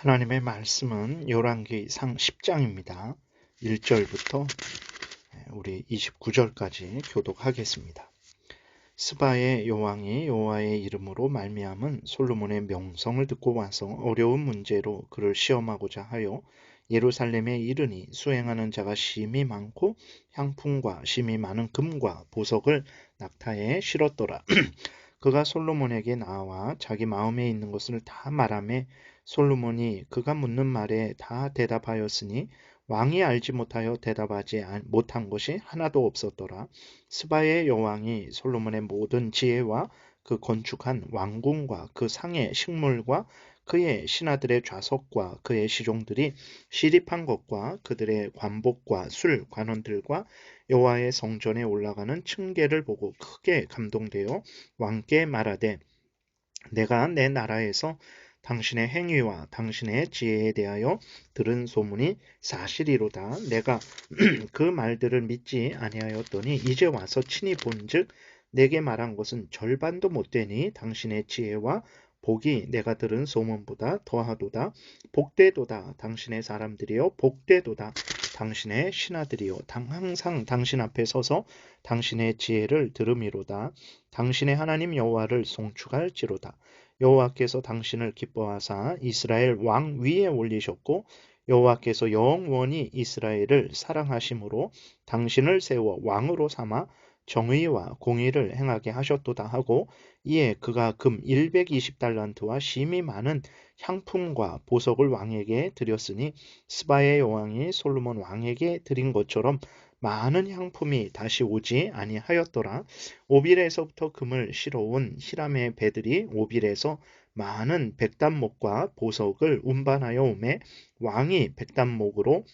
하나님의 말씀은 열왕기상 10장입니다. 1절부터 우리 29절까지 교독하겠습니다. 스바의 여왕이 여호와의 이름으로 말미암은 솔로몬의 명성을 듣고 와서 어려운 문제로 그를 시험하고자 하여 예루살렘에 이르니 수행하는 자가 심히 많고 향품과 심히 많은 금과 보석을 낙타에 실었더라. 그가 솔로몬에게 나와 자기 마음에 있는 것을 다 말하매 솔로몬이 그가 묻는 말에 다 대답하였으니 왕이 알지 못하여 대답하지 못한 것이 하나도 없었더라. 스바의 여왕이 솔로몬의 모든 지혜와 그 건축한 왕궁과 그 상의 식물과 그의 신하들의 좌석과 그의 시종들이 시립한 것과 그들의 관복과 술 관원들과 여호와의 성전에 올라가는 층계를 보고 크게 감동되어 왕께 말하되 내가 내 나라에서 당신의 행위와 당신의 지혜에 대하여 들은 소문이 사실이로다. 내가 그 말들을 믿지 아니하였더니 이제 와서 친히 본즉 내게 말한 것은 절반도 못되니 당신의 지혜와 복이 내가 들은 소문보다 더하도다. 복되도다. 당신의 사람들이여 복되도다. 당신의 신하들이여 항상 당신 앞에 서서 당신의 지혜를 들음이로다. 당신의 하나님 여호와를 송축할지로다. 여호와께서 당신을 기뻐하사 이스라엘 왕 위에 올리셨고 여호와께서 영원히 이스라엘을 사랑하심으로 당신을 세워 왕으로 삼아 정의와 공의를 행하게 하셨도다 하고 이에 그가 금 120달란트와 심히 많은 향품과 보석을 왕에게 드렸으니 스바의 여왕이 솔로몬 왕에게 드린 것처럼 많은 향품이 다시 오지 아니하였더라. 오빌에서부터 금을 실어온 히람의 배들이 오빌에서 많은 백단목과 보석을 운반하여 오매 왕이 백단목으로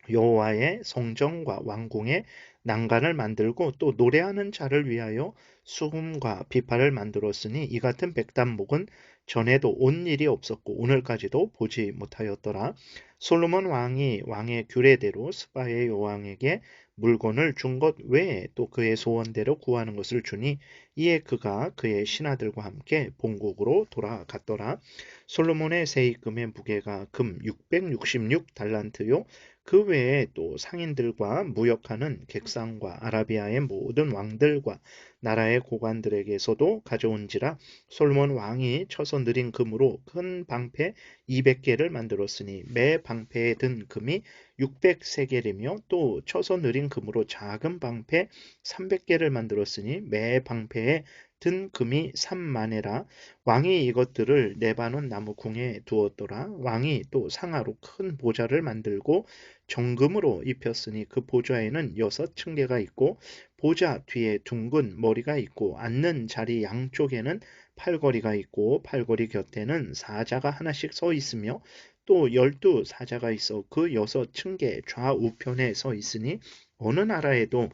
여호와의 성전과 왕궁에 난간을 만들고 또 노래하는 자를 위하여 수금과 비파를 만들었으니 이 같은 백단목은 전에도 온 일이 없었고 오늘까지도 보지 못하였더라. 솔로몬 왕이 왕의 규례대로 스바의 여왕에게 물건을 준 것 외에 또 그의 소원대로 구하는 것을 주니 이에 그가 그의 신하들과 함께 본국으로 돌아갔더라. 솔로몬의 세입금의 무게가 금 666달란트요 그 외에 또 상인들과 무역하는 객상과 아라비아의 모든 왕들과 나라의 고관들에게서도 가져온지라. 솔로몬 왕이 쳐서 느린 금으로 큰 방패 200개를 만들었으니 매 방패에 든 금이 600세겔이며 또 쳐서 느린 금으로 작은 방패 300개를 만들었으니 매 방패에 든 금이 3만에라. 왕이 이것들을 레바논 나무 궁에 두었더라. 왕이 또 상아로 큰 보좌를 만들고 정금으로 입혔으니 그 보좌에는 6층계가 있고 보좌 뒤에 둥근 머리가 있고 앉는 자리 양쪽에는 팔걸이가 있고 팔걸이 곁에는 사자가 하나씩 서 있으며 또 12사자가 있어 그 6층계 좌우편에 서 있으니 어느 나라에도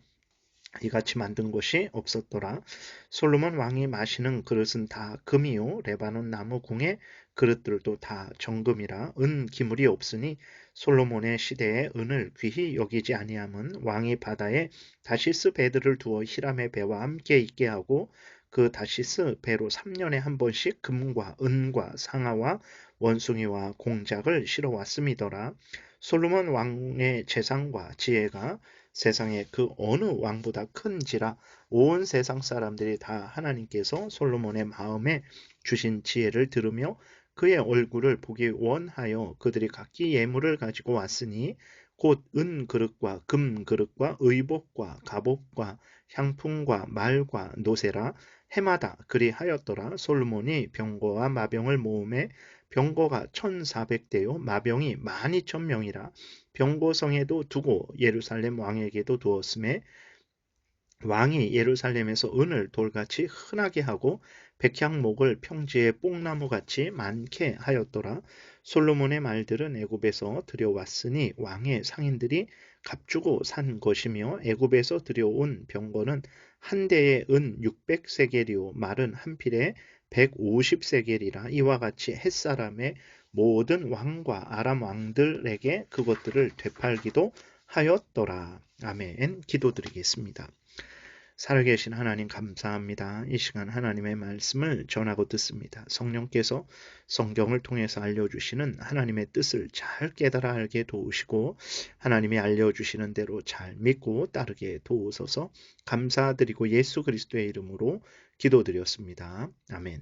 이같이 만든 것이 없었더라. 솔로몬 왕이 마시는 그릇은 다 금이요 레바논 나무 궁의 그릇들도 다 정금이라 은 기물이 없으니 솔로몬의 시대에 은을 귀히 여기지 아니함은 왕이 바다에 다시스 배들을 두어 히람의 배와 함께 있게 하고 그 다시스 배로 3년에 한 번씩 금과 은과 상아와 원숭이와 공작을 실어 왔음이더라. 솔로몬 왕의 재산과 지혜가 세상에 그 어느 왕보다 큰지라. 온 세상 사람들이 다 하나님께서 솔로몬의 마음에 주신 지혜를 들으며 그의 얼굴을 보기 원하여 그들이 각기 예물을 가지고 왔으니 곧 은 그릇과 금 그릇과 의복과 갑옷과 향품과 말과 노새라. 해마다 그리하였더라. 솔로몬이 병거와 마병을 모으매 병거가 1400대요 마병이 12000명이라. 병고성에도 두고 예루살렘 왕에게도 두었음에 왕이 예루살렘에서 은을 돌같이 흔하게 하고 백향목을 평지의 뽕나무같이 많게 하였더라. 솔로몬의 말들은 애굽에서 들여왔으니 왕의 상인들이 값주고 산 것이며 애굽에서 들여온 병거는 한 대에 은 600세겔이요 말은 한 필에 150세겔이라. 이와 같이 햇사람의 모든 왕과 아람 왕들에게 그것들을 되팔기도 하였더라. 아멘. 기도드리겠습니다. 살아계신 하나님 감사합니다. 이 시간 하나님의 말씀을 전하고 듣습니다. 성령께서 성경을 통해서 알려주시는 하나님의 뜻을 잘 깨달아 알게 도우시고 하나님이 알려주시는 대로 잘 믿고 따르게 도우소서. 감사드리고 예수 그리스도의 이름으로 기도드렸습니다. 아멘.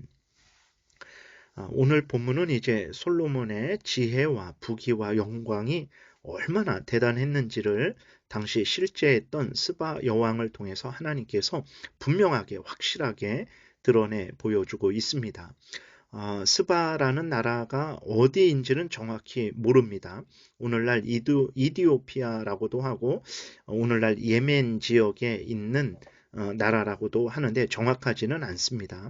오늘 본문은 이제 솔로몬의 지혜와 부귀와 영광이 얼마나 대단했는지를 당시 실제했던 스바 여왕을 통해서 하나님께서 분명하게 확실하게 드러내 보여주고 있습니다. 스바라는 나라가 어디인지는 정확히 모릅니다. 오늘날 이디오피아라고도 하고 오늘날 예멘 지역에 있는 나라라고도 하는데 정확하지는 않습니다.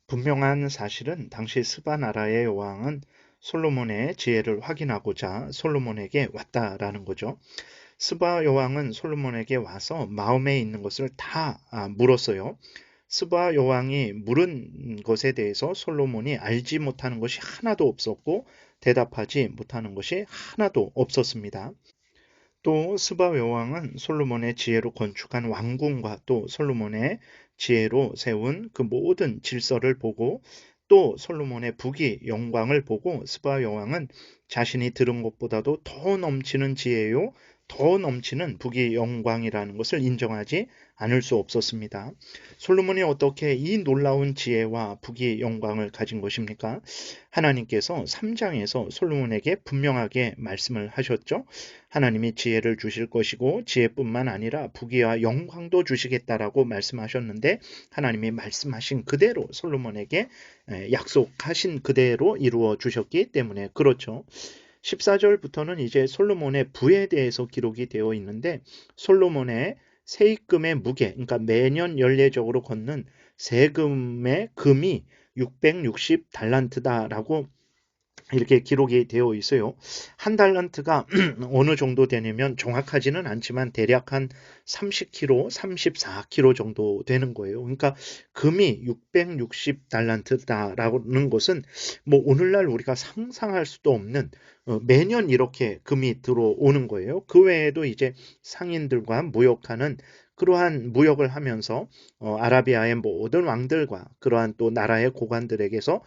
분명한 사실은 당시 스바 나라의 왕은 솔로몬의 지혜를 확인하고자 솔로몬에게 왔다라는 거죠. 스바 여왕은 솔로몬에게 와서 마음에 있는 것을 다 물었어요. 스바 여왕이 물은 것에 대해서 솔로몬이 알지 못하는 것이 하나도 없었고 대답하지 못하는 것이 하나도 없었습니다. 또 스바 여왕은 솔로몬의 지혜로 건축한 왕궁과 또 솔로몬의 지혜로 세운 그 모든 질서를 보고 또 솔로몬의 부귀 영광을 보고 스바 여왕은 자신이 들은 것보다도 더 넘치는 지혜요 더 넘치는 부귀 영광이라는 것을 인정하지 않을 수 없었습니다. 솔로몬이 어떻게 이 놀라운 지혜와 부귀 영광을 가진 것입니까? 하나님께서 3장에서 솔로몬에게 분명하게 말씀을 하셨죠. 하나님이 지혜를 주실 것이고 지혜뿐만 아니라 부귀와 영광도 주시겠다라고 말씀하셨는데 하나님이 말씀하신 그대로 솔로몬에게 약속하신 그대로 이루어 주셨기 때문에 그렇죠. 14절부터는 이제 솔로몬의 부에 대해서 기록이 되어 있는데 솔로몬의 세입금의 무게, 그러니까 매년 연례적으로 걷는 세금의 금이 660달란트다라고 이렇게 기록이 되어 있어요. 한 달란트가 어느 정도 되냐면 정확하지는 않지만 대략 한 30kg, 34kg 정도 되는 거예요. 그러니까 금이 660달란트다라는 것은 뭐 오늘날 우리가 상상할 수도 없는 매년 이렇게 금이 들어오는 거예요. 그 외에도 이제 상인들과 무역하는 그러한 무역을 하면서 아라비아의 모든 왕들과 그러한 또 나라의 고관들에게서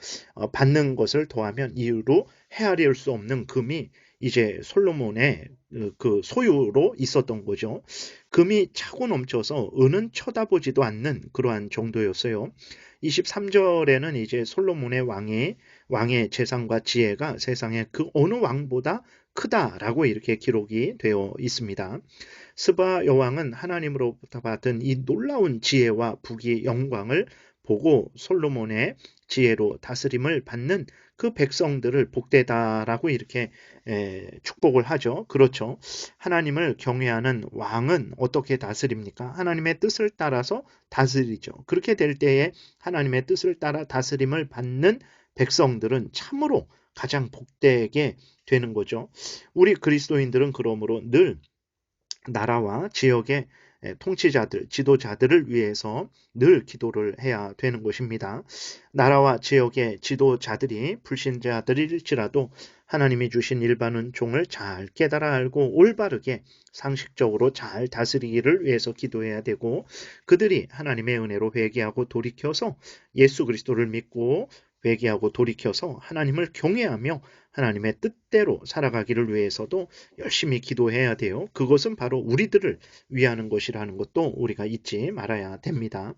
받는 것을 더하면 이유로 헤아릴 수 없는 금이 이제 솔로몬의 그 소유로 있었던 거죠. 금이 차고 넘쳐서 은은 쳐다보지도 않는 그러한 정도였어요. 23절에는 이제 솔로몬의 왕의 재산과 지혜가 세상의 그 어느 왕보다 크다라고 이렇게 기록이 되어 있습니다. 스바 여왕은 하나님으로부터 받은 이 놀라운 지혜와 부귀 영광을 보고 솔로몬의 지혜로 다스림을 받는 그 백성들을 복되다라고 이렇게 축복을 하죠. 그렇죠. 하나님을 경외하는 왕은 어떻게 다스립니까? 하나님의 뜻을 따라서 다스리죠. 그렇게 될 때에 하나님의 뜻을 따라 다스림을 받는 백성들은 참으로 가장 복되게 되는 거죠. 우리 그리스도인들은 그러므로 늘 나라와 지역의 통치자들, 지도자들을 위해서 늘 기도를 해야 되는 것입니다. 나라와 지역의 지도자들이 불신자들일지라도 하나님이 주신 일반은 종을 잘 깨달아 알고 올바르게 상식적으로 잘 다스리기를 위해서 기도해야 되고 그들이 하나님의 은혜로 회개하고 돌이켜서 예수 그리스도를 믿고 회개하고 돌이켜서 하나님을 경외하며 하나님의 뜻대로 살아가기를 위해서도 열심히 기도해야 돼요. 그것은 바로 우리들을 위하는 것이라는 것도 우리가 잊지 말아야 됩니다.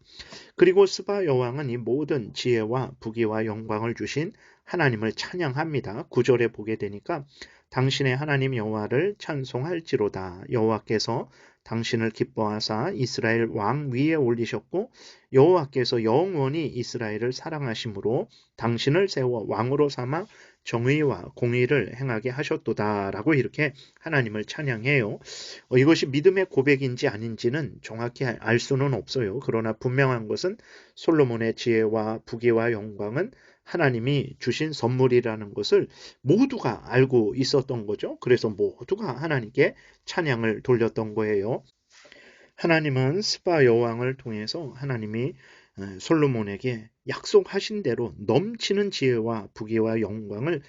그리고 스바 여왕은 이 모든 지혜와 부귀와 영광을 주신 하나님을 찬양합니다. 9절에 보게 되니까 당신의 하나님 여호와를 찬송할지로다. 여호와께서 당신을 기뻐하사 이스라엘 왕 위에 올리셨고 여호와께서 영원히 이스라엘을 사랑하심으로 당신을 세워 왕으로 삼아 정의와 공의를 행하게 하셨도다라고 이렇게 하나님을 찬양해요. 이것이 믿음의 고백인지 아닌지는 정확히 알 수는 없어요. 그러나 분명한 것은 솔로몬의 지혜와 부귀와 영광은 하나님이 주신 선물이라는 것을 모두가 알고 있었던 거죠. 그래서 모두가 하나님께 찬양을 돌렸던 거예요. 하나님은 스바 여왕을 통해서 하나님이 솔로몬에게 약속하신 대로 넘치는 지혜와 부귀와 영광을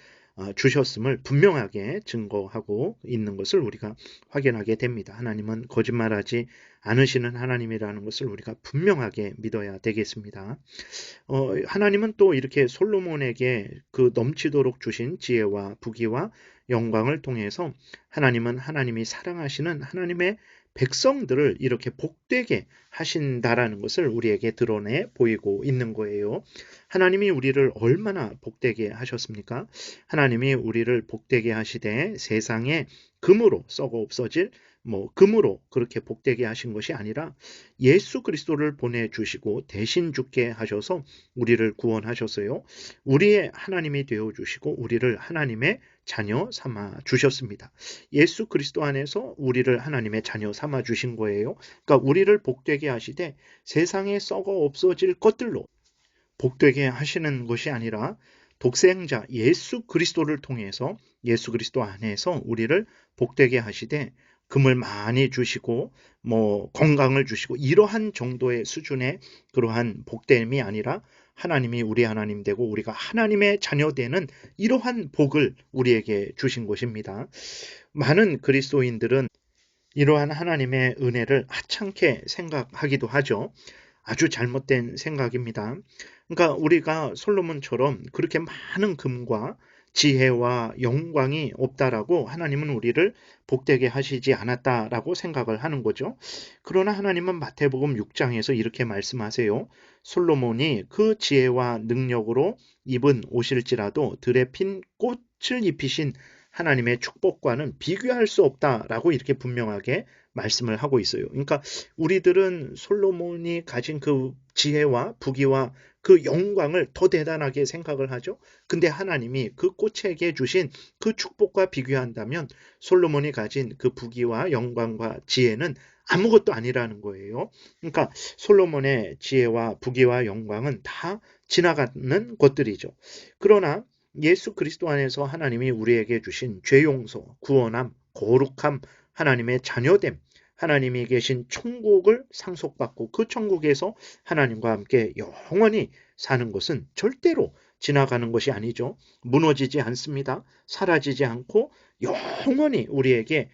주셨음을 분명하게 증거하고 있는 것을 우리가 확인하게 됩니다. 하나님은 거짓말하지 않으시는 하나님이라는 것을 우리가 분명하게 믿어야 되겠습니다. 하나님은 또 이렇게 솔로몬에게 그 넘치도록 주신 지혜와 부귀와 영광을 통해서 하나님은 하나님이 사랑하시는 하나님의 백성들을 이렇게 복되게 하신다라는 것을 우리에게 드러내 보이고 있는 거예요. 하나님이 우리를 얼마나 복되게 하셨습니까? 하나님이 우리를 복되게 하시되 세상에 금으로 썩어 없어질 금으로 그렇게 복되게 하신 것이 아니라 예수 그리스도를 보내주시고 대신 죽게 하셔서 우리를 구원하셨어요. 우리의 하나님이 되어주시고 우리를 하나님의 자녀 삼아 주셨습니다. 예수 그리스도 안에서 우리를 하나님의 자녀 삼아 주신 거예요. 그러니까 우리를 복되게 하시되 세상에 썩어 없어질 것들로 복되게 하시는 것이 아니라 독생자 예수 그리스도를 통해서 예수 그리스도 안에서 우리를 복되게 하시되 금을 많이 주시고 건강을 주시고 이러한 정도의 수준의 그러한 복됨이 아니라 하나님이 우리 하나님 되고 우리가 하나님의 자녀 되는 이러한 복을 우리에게 주신 것입니다. 많은 그리스도인들은 이러한 하나님의 은혜를 하찮게 생각하기도 하죠. 아주 잘못된 생각입니다. 그러니까 우리가 솔로몬처럼 그렇게 많은 금과 지혜와 영광이 없다라고 하나님은 우리를 복되게 하시지 않았다라고 생각을 하는 거죠. 그러나 하나님은 마태복음 6장에서 이렇게 말씀하세요. 솔로몬이 그 지혜와 능력으로 입은 옷일지라도 들에 핀 꽃을 입히신 하나님의 축복과는 비교할 수 없다라고 이렇게 분명하게 말씀을 하고 있어요. 그러니까 우리들은 솔로몬이 가진 그 지혜와 부귀와 그 영광을 더 대단하게 생각을 하죠. 근데 하나님이 그 꽃에게 주신 그 축복과 비교한다면 솔로몬이 가진 그 부귀와 영광과 지혜는 아무것도 아니라는 거예요. 그러니까 솔로몬의 지혜와 부귀와 영광은 다 지나가는 것들이죠. 그러나 예수 그리스도 안에서 하나님이 우리에게 주신 죄 용서, 구원함, 거룩함, 하나님의 자녀됨, 하나님이 계신 천국을 상속받고 그 천국에서 하나님과 함께 영원히 사는 것은 절대로 지나가는 것이 아니죠. 무너지지 않습니다. 사라지지 않고 영원히 우리에게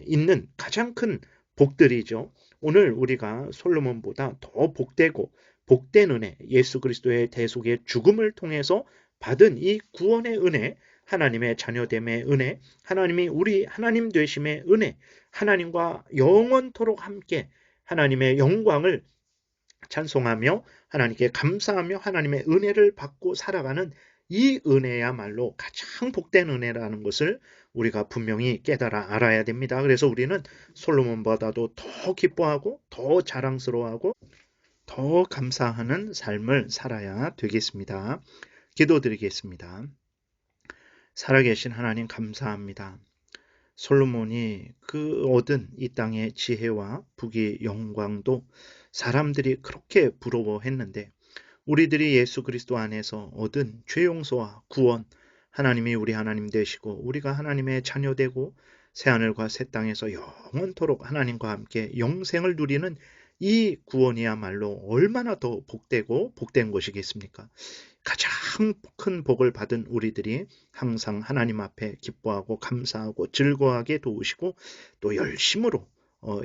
있는 가장 큰 복들이죠. 오늘 우리가 솔로몬보다 더 복되고 복된 은혜, 예수 그리스도의 대속의 죽음을 통해서 받은 이 구원의 은혜, 하나님의 자녀됨의 은혜, 하나님이 우리 하나님 되심의 은혜, 하나님과 영원토록 함께 하나님의 영광을 찬송하며 하나님께 감사하며 하나님의 은혜를 받고 살아가는 이 은혜야말로 가장 복된 은혜라는 것을 우리가 분명히 깨달아 알아야 됩니다. 그래서 우리는 솔로몬보다도 더 기뻐하고 더 자랑스러워하고 더 감사하는 삶을 살아야 되겠습니다. 기도드리겠습니다. 살아계신 하나님 감사합니다. 솔로몬이 그 얻은 이 땅의 지혜와 부귀 영광도 사람들이 그렇게 부러워했는데 우리들이 예수 그리스도 안에서 얻은 죄 용서와 구원, 하나님이 우리 하나님 되시고 우리가 하나님의 자녀 되고 새하늘과 새 땅에서 영원토록 하나님과 함께 영생을 누리는 이 구원이야말로 얼마나 더 복되고 복된 것이겠습니까? 가장 큰 복을 받은 우리들이 항상 하나님 앞에 기뻐하고 감사하고 즐거워하게 도우시고 또 열심으로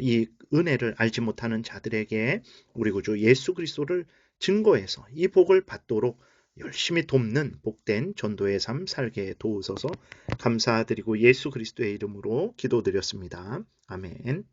이 은혜를 알지 못하는 자들에게 우리 구주 예수 그리스도를 증거해서 이 복을 받도록 열심히 돕는 복된 전도의 삶 살게 도우소서. 감사드리고 예수 그리스도의 이름으로 기도드렸습니다. 아멘.